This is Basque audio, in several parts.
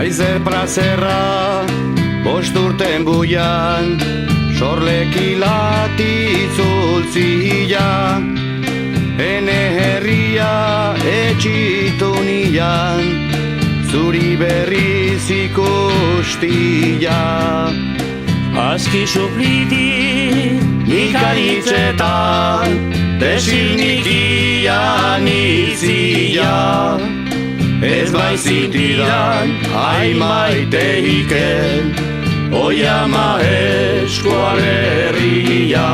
Aizer plazerra, bosturten buian, sorlekilati zultzia, ene herria etxitu nian, zuri berriz ikustia. Aski supliti Nikanitzetan, desilnikian itzia, ez baizitidan aimaiteiken, oiama eskualerria.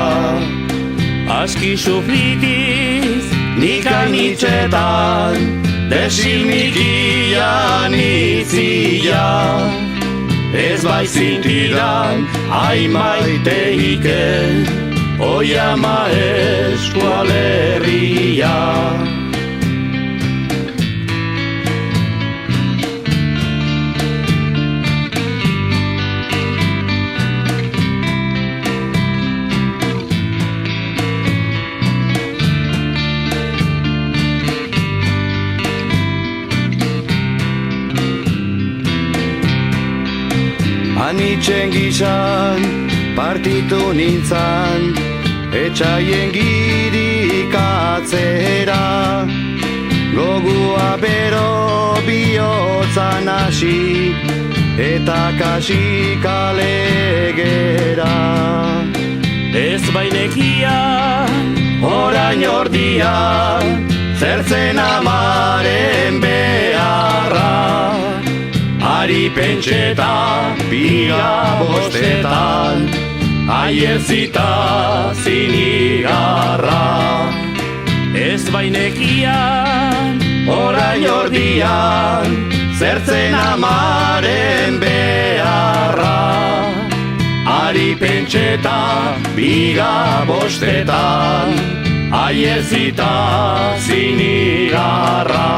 Aski suplitiz Nikanitzetan, desilnikian itzia, ez baizitidan aimaiteiken, oiama eskualerria. Anitzen gizan, partitu nintzan, etxaien girik atzera, gogua bero bihotzan hasi, eta kasik alegera. ez bainekia Orain ordia, zertzen amaren beharra, ari pentseta, biga bostetan, aier zita zinigarra. ez bainekian Orain ordian, zertzen amaren beharra, ari pentseta, biga bostetan, aier zita zinigarra.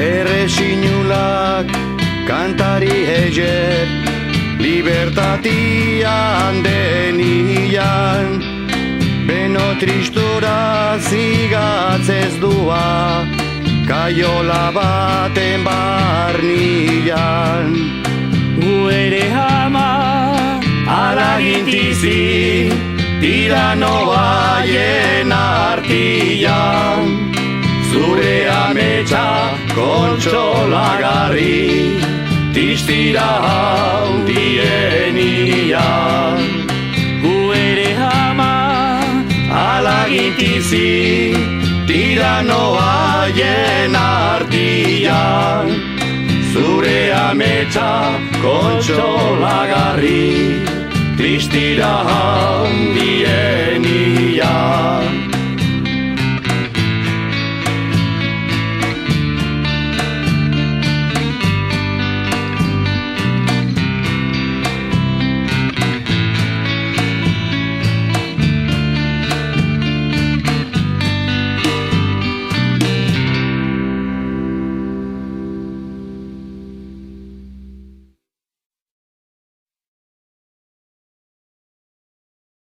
Erresinulak kantari eger, libertatian denian, beno tristura zigatzez dua, kaiola baten barnian. gu ere ama Alagintizi, tirano baien artian, zure ametsa kontsolagarri, tistira handienian. gu ere ama Alagintizi, tirano haien artian, zure ametsa kontsolagarri, tistira handienian.